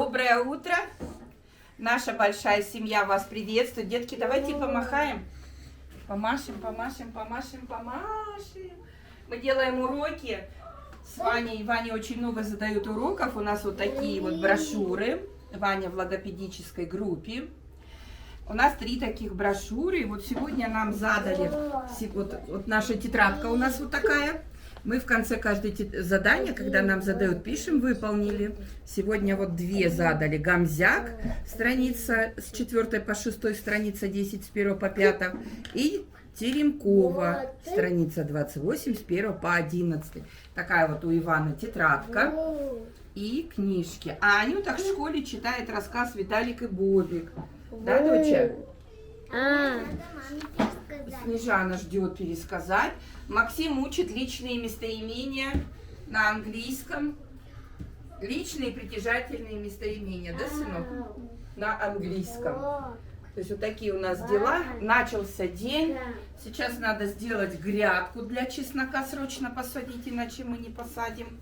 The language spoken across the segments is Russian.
Доброе утро. Наша большая семья вас приветствует. Детки, давайте помахаем. Помашем. Мы делаем уроки с Ваней. Ваня очень много задает уроков. У нас вот такие вот брошюры. Ваня в логопедической группе. У нас 3 таких брошюры. И вот сегодня нам задали, вот наша тетрадка у нас вот такая. Мы в конце каждой задания, когда нам задают, пишем, выполнили. Сегодня вот 2 задали. Гамзяк, страница с 4 по 6, страница 10 с 1 по 5. И Теремкова, страница 28 с 1 по 11. Такая вот у Ивана тетрадка и книжки. А Анюта в школе читает рассказ «Виталик и Бобик». Да, доча? Снежана ждет пересказать. Максим учит личные местоимения на английском. Личные притяжательные местоимения, да, сынок? На английском. То есть вот такие у нас дела. Начался день. Сейчас надо сделать грядку для чеснока, срочно посадить, иначе мы не посадим.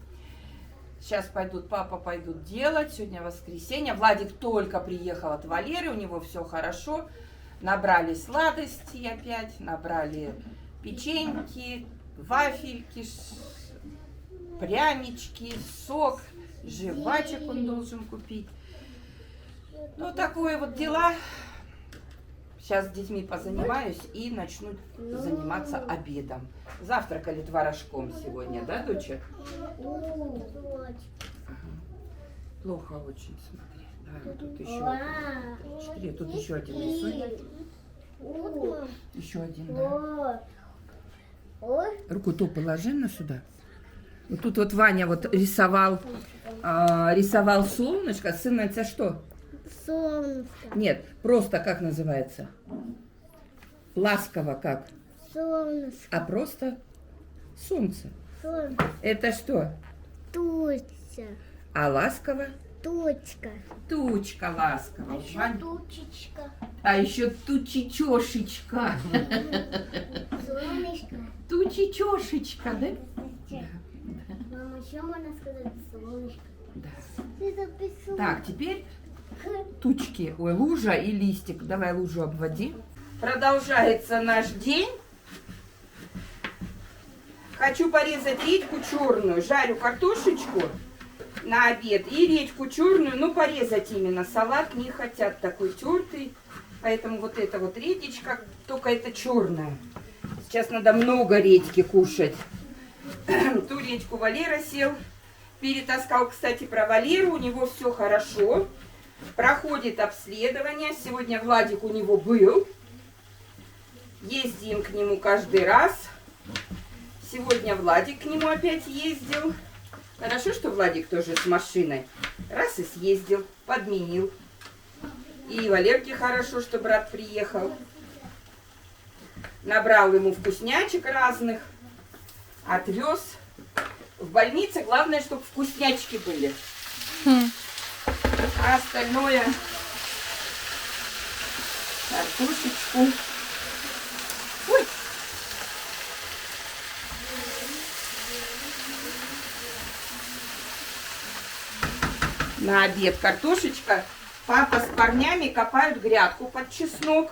Сейчас папа пойдут делать. Сегодня воскресенье. Владик только приехал от Валеры, у него все хорошо. Набрали сладости опять, набрали печеньки, вафельки, прянички, сок, жвачек он должен купить. Ну, такое вот дела. Сейчас с детьми позанимаюсь и начну заниматься обедом. Завтракали творожком сегодня, да, доча? Плохо очень, смотри. Давай вот тут еще 4, тут еще один рисуй. Еще один, да. Руку то положи на сюда. Вот тут вот Ваня вот рисовал солнышко. Сын, это что? Солнце. Нет, просто как называется? Ласково как? Солнце. А просто солнце. Солнце. Это что? Туча. А ласково? Тучка. Тучка ласково. Тучечка. А еще тучечошечка. Солнышко. Тучечошечка, да? Мама, еще можно сказать солнышко? Да. Ты записала. Так, теперь тучки. Ой, лужа и листик. Давай лужу обводи. Продолжается наш день. Хочу порезать редьку черную. Жарю картошечку на обед и редьку черную, ну порезать именно. Салат не хотят такой тертый, поэтому вот эта вот редичка, только это черная. Сейчас надо много редьки кушать. Ту редьку Валера сел, перетаскал, кстати, про Валеру, у него все хорошо, проходит обследование. Сегодня Владик у него был, ездим к нему каждый раз. Сегодня Владик к нему опять ездил. Хорошо, что Владик тоже с машиной. Раз и съездил, подменил. И Валерке хорошо, что брат приехал. Набрал ему вкуснячек разных. Отвез. В больнице главное, чтобы вкуснячки были. А остальное картошечку. Ой. На обед картошечка. Папа с парнями копают грядку под чеснок.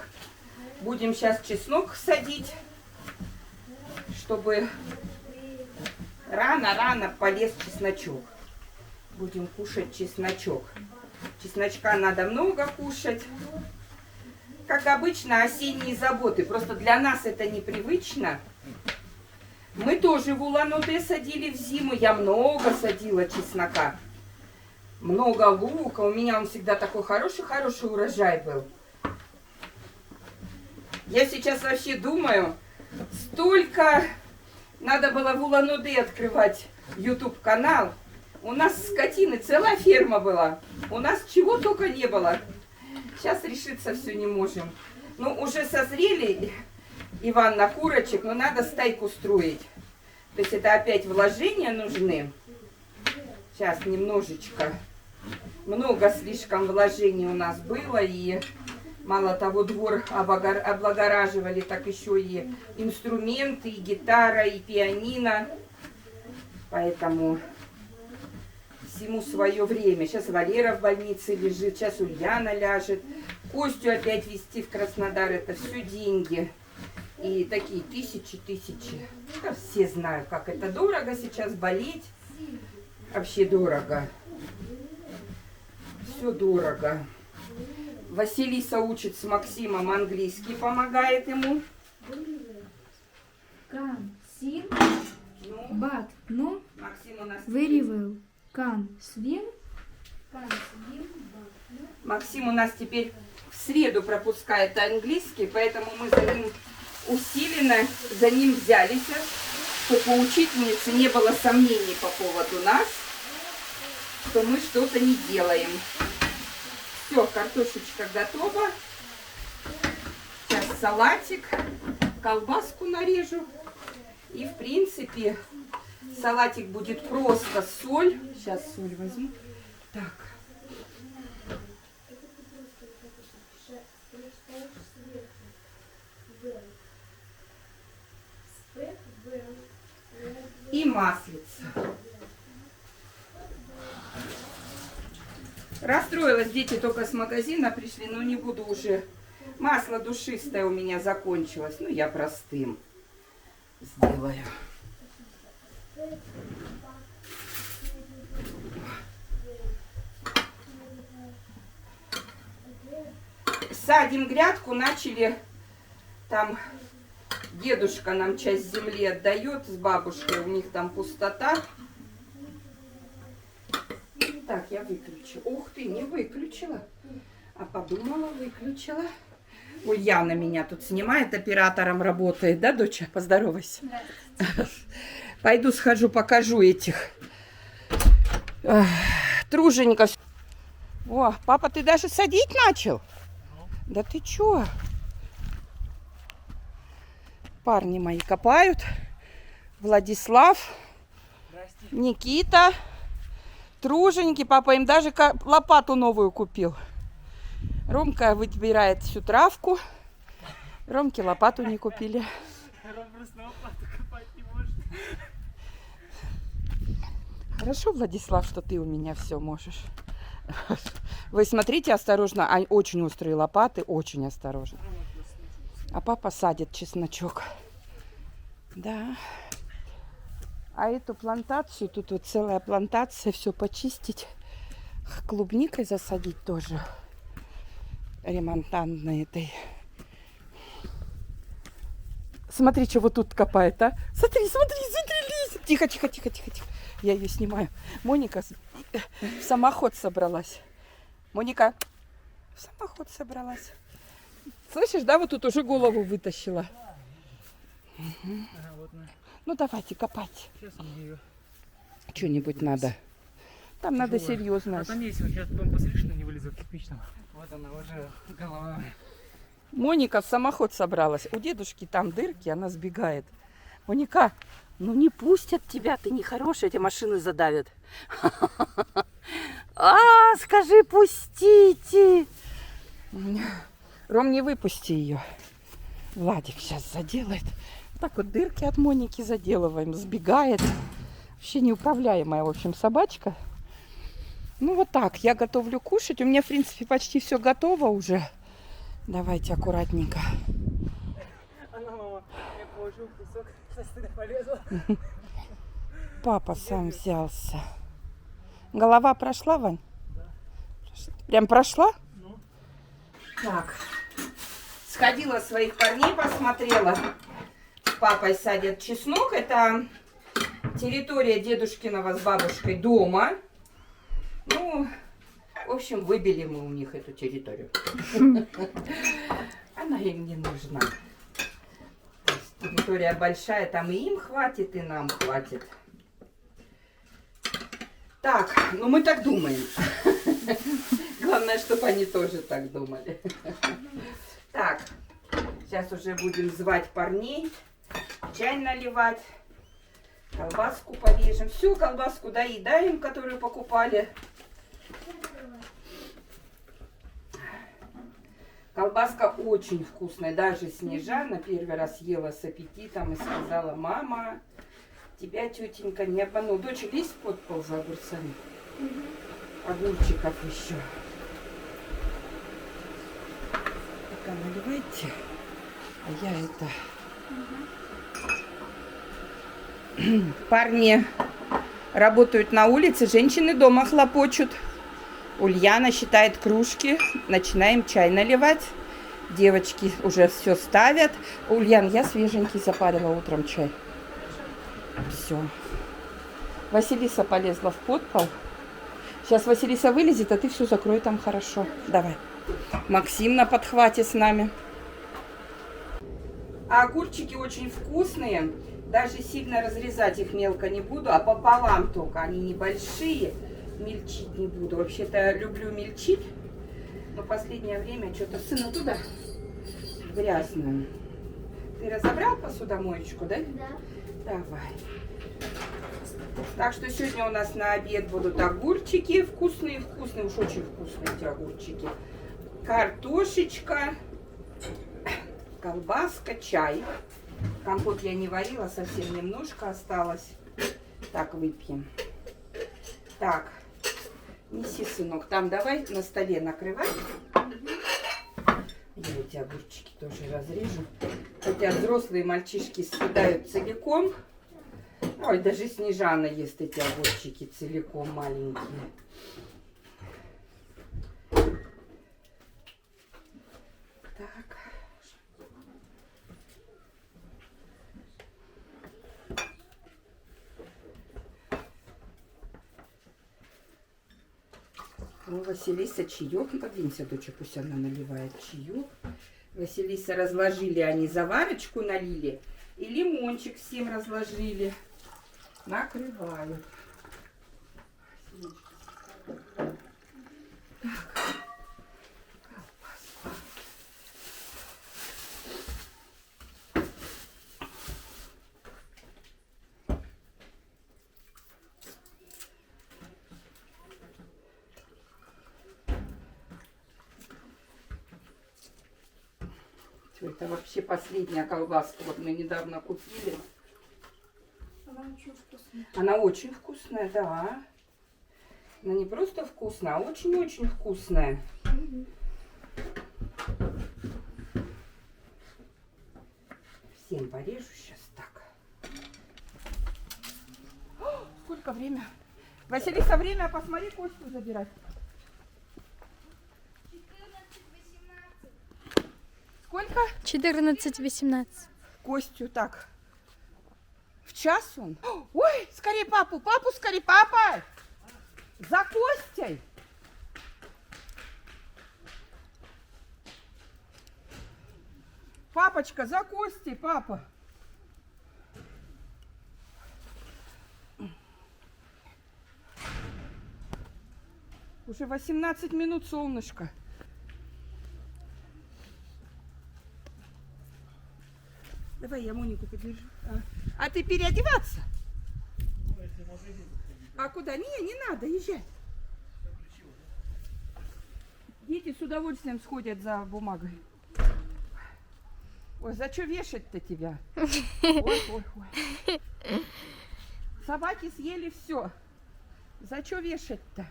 Будем сейчас чеснок садить, чтобы рано-рано полез чесночок. Будем кушать чесночок. Чесночка надо много кушать. Как обычно, осенние заботы. Просто для нас это непривычно. Мы тоже в Улан-Удэ садили в зиму. Я много садила чеснока. Много лука. У меня он всегда такой хороший урожай был. Я сейчас вообще думаю, столько надо было в Улан-Удэ открывать YouTube-канал. У нас скотины, целая ферма была. У нас чего только не было. Сейчас решиться все не можем. Ну, уже созрели, Иван, на курочек, но надо стайку строить. То есть это опять вложения нужны. Сейчас немножечко. Много слишком вложений у нас было, и мало того, двор облагораживали, так еще и инструменты, и гитара, и пианино. Поэтому Всему свое время. Сейчас Валера в больнице лежит, сейчас Ульяна ляжет. Костю опять везти в Краснодар, это все деньги. И такие тысячи. Да, все знают, как это дорого сейчас болеть. Вообще дорого. Все дорого. Василиса учит с Максимом английский, помогает ему. Can, sing, Ну, but no, Максим у нас... very well. Can swim, but no. Максим у нас теперь в среду пропускает английский, поэтому мы за ним усиленно за ним взялись, чтобы у учительницы не было сомнений по поводу нас, что мы что-то не делаем. Все, картошечка готова. Сейчас салатик, колбаску нарежу. И в принципе салатик будет просто соль. Сейчас соль возьму. Так. И маслица. Расстроилась, дети только с магазина пришли, но не буду уже. Масло душистое у меня закончилось. Ну, я простым сделаю. Садим грядку, начали там... Дедушка нам часть земли отдает с бабушкой, у них там пустота. Так, я выключу. Ух ты, не выключила. А подумала, выключила. Ульяна меня тут снимает, оператором работает, да, доча? Поздоровайся. Да. Пойду схожу, покажу этих тружеников. О, папа, ты даже садить начал? Да ты чё? Парни мои копают. Владислав, Никита, труженики. Папа им даже лопату новую купил. Ромка выбирает всю травку. Ромке лопату не купили. Ром просто лопату копать не может. Хорошо, Владислав, что ты у меня все можешь. Вы смотрите осторожно. Очень острые лопаты, очень осторожно. А папа садит чесночок. Да. А эту плантацию, тут вот целая плантация, все почистить. Клубникой засадить тоже. Ремонтантной этой. Смотри, что вот тут копает, а? Смотри, лезет. Тихо. Я ее снимаю. Моника в самоход собралась. Моника в самоход собралась. Слышишь, да, вот тут уже голову вытащила. Угу. Ага, вот на. Ну давайте копать. Сейчас мне ее. Что-нибудь надо. Там надо серьезно. А там есть, вот сейчас потом посмотришь, что не вылезу кирпичным. Вот она уже голова. Моника в самоход собралась. У дедушки там дырки, она сбегает. Моника, ну не пустят тебя, ты нехорошая, эти машины задавят. Скажи, пустите. Ром, не выпусти ее. Владик сейчас заделает. Так вот дырки от Моники заделываем. Сбегает. Вообще неуправляемая, в общем, собачка. Ну вот так, я готовлю кушать. У меня, в принципе, почти все готово уже. Давайте аккуратненько. Она, мама, я положил кусок, сейчас туда полезла. Папа сам взялся. Голова прошла, Вань? Да. Прям прошла? Ну. Так. Сходила своих парней, посмотрела. С папой садят чеснок. Это территория дедушкиного с бабушкой дома. Ну, в общем, выбили мы у них эту территорию. Она им не нужна. Территория большая, там и им хватит, и нам хватит. Так, ну мы так думаем. Главное, чтобы они тоже так думали. Так, сейчас уже будем звать парней, чай наливать, колбаску порежем. Всю колбаску доедаем, которую покупали. Колбаска очень вкусная. Даже Снежана первый раз ела с аппетитом и сказала: мама, тебя тетенька не обманула. Дочь, лезь под пол за огурцами. Огурчиков еще. Пока наливайте. А я это... Парни работают на улице, женщины дома хлопочут. Ульяна считает кружки. Начинаем чай наливать. Девочки уже все ставят. Ульян, я свеженький запарила утром чай. Все. Василиса полезла в подпол. Сейчас Василиса вылезет, а ты все закрой там хорошо. Давай. Максим на подхвате с нами. А огурчики очень вкусные. Даже сильно разрезать их мелко не буду, а пополам только. Они небольшие. Мельчить не буду. Вообще-то люблю мельчить. Но последнее время что-то сына туда грязную. Ты разобрал посудомоечку, да? Да. Давай. Так что сегодня у нас на обед будут огурчики. Вкусные, вкусные, уж очень вкусные эти огурчики. Картошечка, колбаска, чай. Компот я не варила, совсем немножко осталось. Так, выпьем. Так, неси, сынок. Там давай на столе накрывай. Я эти огурчики тоже разрежу. Хотя взрослые мальчишки съедают целиком. Ой, даже Снежана ест эти огурчики целиком маленькие. Так. О, Василиса чаек. Подвинься, доча, пусть она наливает чаек. Василиса разложили они заварочку, налили. И лимончик всем разложили. Накрываю. Так. Колбаска. Это вообще последняя колбаска. Вот мы недавно купили. Она очень вкусная. Она очень вкусная, да. Она не просто вкусная, а очень-очень вкусная. Всем порежу сейчас так. О, сколько время? Василиса, время, посмотри, Костю забирать. Сколько? 14-18. Костю так. В час он? Ой, скорее папу, папу скорее, папа! За Костей! Папочка, за Костей, папа! Уже 18 минут, солнышко. Давай я Монику подержу. А ты переодеваться? А куда? Не надо, езжай. Дети с удовольствием сходят за бумагой. Ой, за что вешать-то тебя? Ой. Собаки съели все. За что вешать-то?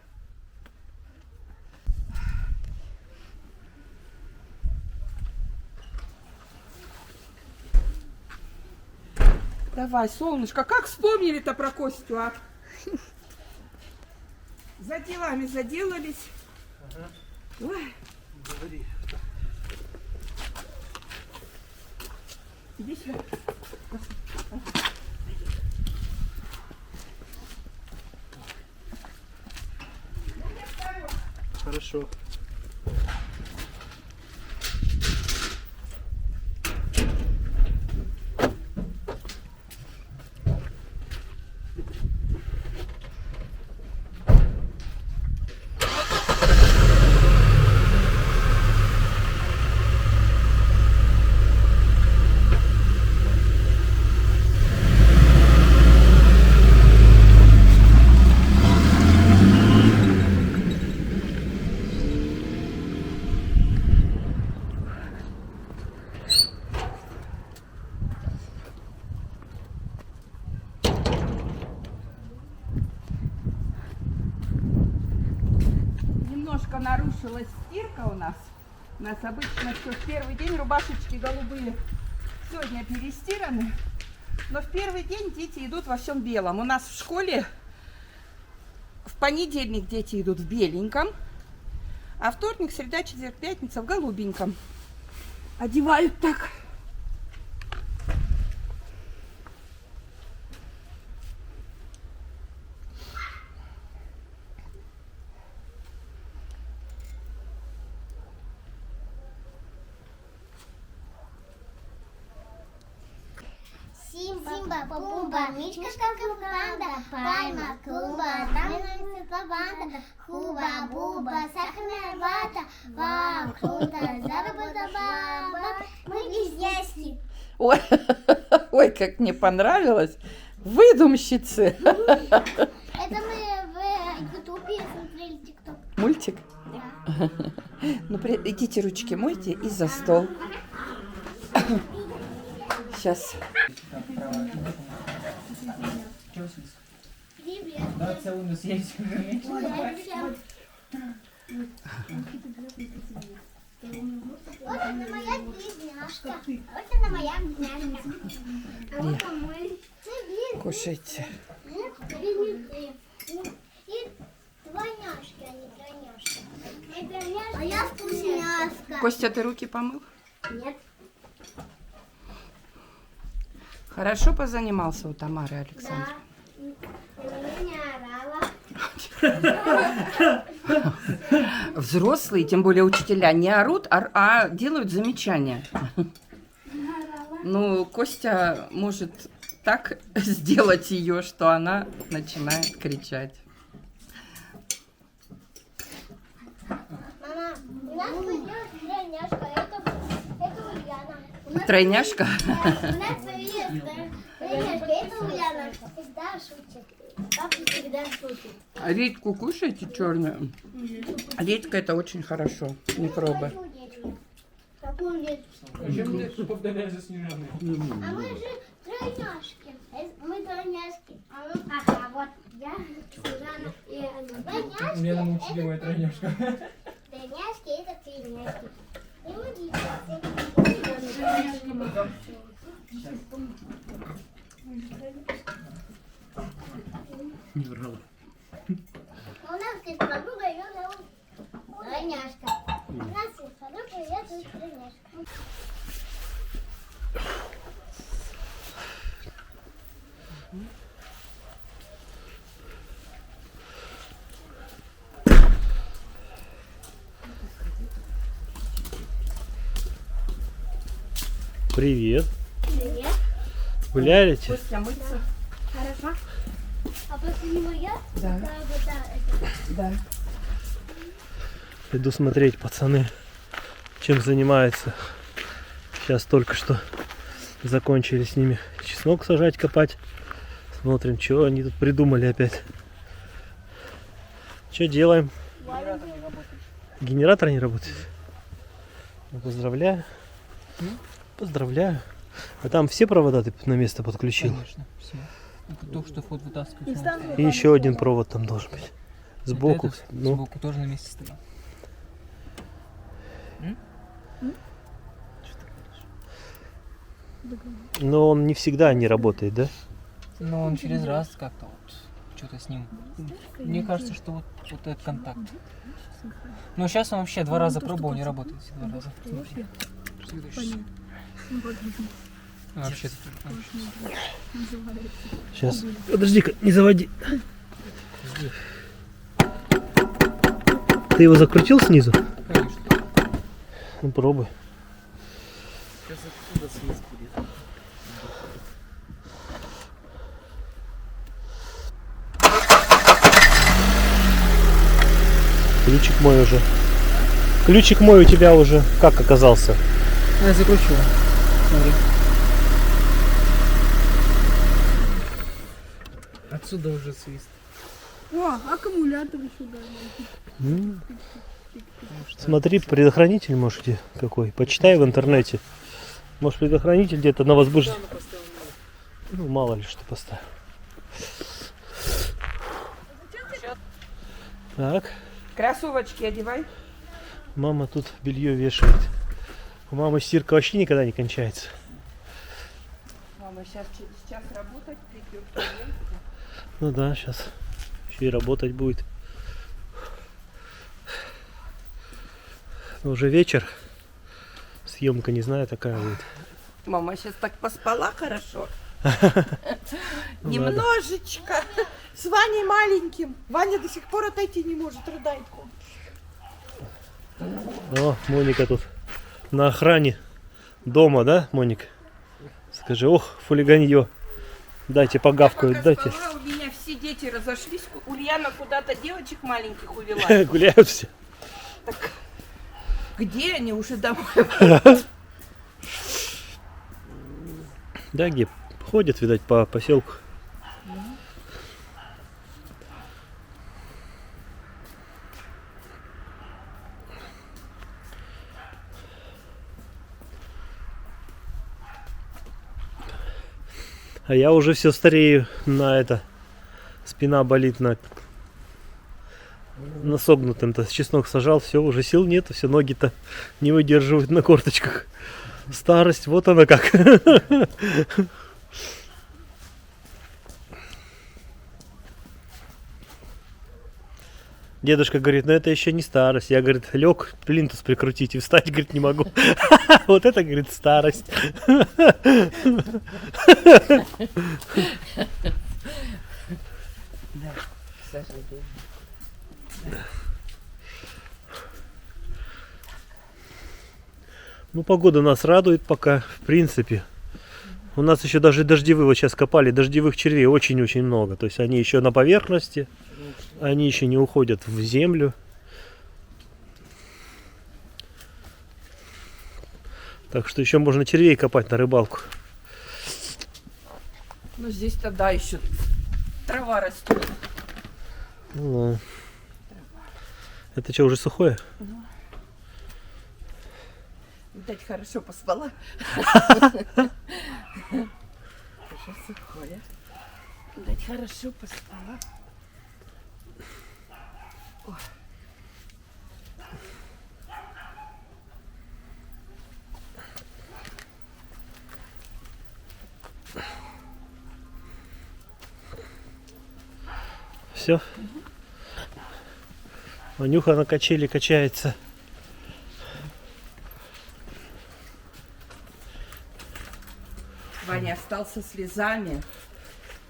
Давай, солнышко, как вспомнили-то про Костю, а? За делами заделались. Ага. Ой. Говори. Иди сюда. Хорошо. немножко нарушилась стирка у нас. У нас обычно все в первый день рубашечки голубые сегодня перестираны. Но в первый день дети идут во всем белом. У нас в школе в понедельник дети идут в беленьком, а вторник, среда, четверг, пятница в голубеньком. Одевают так. Симба, Пумба, Мишка, Панда, Пальма, Клумба, там лаванда, Хуба, Буба, сахарная вата, вау, круто, заработала баба, мы близняшки. Ой, ой, как мне понравилось. Выдумщицы. Это мы в Ютубе смотрели ТикТок. Мультик? Ну, идите ручки мойте и за стол. Сейчас. Да, целую на съесть уже меньше. Вот она моя близняшка. Вот она моя близняшка. А вот мой. Кушайте. И двойняшки, а не тройняшки. А я вкусняшка. Костя, ты руки помыл? Нет. Хорошо позанимался у Тамары Александровны? Да. Я не орала. Взрослые, тем более учителя, не орут, а делают замечания. Ну, Костя может так сделать ее, что она начинает кричать. Мама, у нас появилась тройняшка, это Ульяна. Тройняшка? У нас появилась тройняшка, это Ульяна. Всегда шутит. Папа всегда шутит. Редьку кушайте черную? Редька это очень хорошо, микробы. Какую ветку? Зачем ты повторяешь за Снежаной? А мы же тройняшки. Мы тройняшки. Ага, вот я, Снежана и Аня. Тройняшки. Лена молчаливая тройняшка. Тройняшки это тройняшки. И мы девочки. Не врала. У нас есть подруга, ее зовут Тройняшка. У нас есть подруга, ее зовут Тройняшка. Привет. Привет. Гуляете? Костя, мыться? Хорошо. А после него я? Да. Да. Иду смотреть, пацаны, чем занимаются. Сейчас только что закончили с ними чеснок сажать, копать. Смотрим, что они тут придумали опять. Что делаем? Генератор не работает. Ну, поздравляю. Поздравляю. А там все провода ты на место подключил? Конечно, все. Это то, что вход вытаскивать. надо. И еще один провод там должен быть. Сбоку. Вот этот Ну, сбоку тоже на месте стоит. но он не всегда не работает, да? Но он через раз как-то вот что-то с ним. Мне кажется, что вот этот контакт. Но сейчас он вообще 2 раза пробовал, не работает. 2 раза. Смотри. Следующий. А, вообще. Сейчас. Подожди-ка, не заводи. Ты его закрутил снизу? Конечно. Ну пробуй. Сейчас отсюда свист будет. Ключик мой уже. Ключик мой у тебя уже как оказался? Я закручу. Смотри. Отсюда уже свист. О, аккумулятор еще даже. Смотри, предохранитель может где какой. Почитай в интернете. Может предохранитель где-то на возбуждение. Ну мало ли что поставил. Так, Кроссовочки одевай. Мама тут белье вешает. У мамы стирка вообще никогда не кончается. Мама сейчас через час работать придет. клиентка. Ну да, сейчас еще и работать будет. Но уже вечер. Съемка, не знаю, такая будет. Мама сейчас так поспала хорошо. Ну, Немножечко. С Ваней маленьким. Ваня до сих пор отойти не может, рыдает. О, Моника тут на охране дома, да, Моника? Скажи, ох, фулиганье. Дайте погавкают, Пока дайте. спала, у меня все дети разошлись. Ульяна куда-то девочек маленьких увела. Гуляют все. Где они уже домой? Да, где ходят, видать, по поселку. А я уже все старею на это. Спина болит на согнутым-то. Чеснок сажал, все, уже сил нет, все ноги-то не выдерживают на корточках. Старость, вот она как. Дедушка говорит, ну это еще не старость. Я, говорит, лег плинтус прикрутить и встать, говорит, не могу. Вот это, говорит, старость. Ну, погода нас радует пока, в принципе. У нас еще даже дождевые, вот сейчас копали, дождевых червей очень-очень много. То есть они еще на поверхности, они еще не уходят в землю. Так что еще можно червей копать на рыбалку. Ну здесь тогда еще трава растет. Ну, это что, уже сухое? Видать, хорошо поспала. Уже сухое. Видать, хорошо поспала. Ой. Все. Ванюха на качели качается. Ваня остался слезами.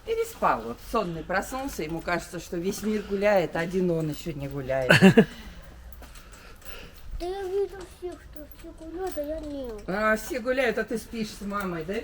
Переспал, вот сонный проснулся, ему кажется, что весь мир гуляет, а один он еще не гуляет. Да я вижу всех, что все гуляют, а я нет. А, все гуляют, а ты спишь с мамой, да?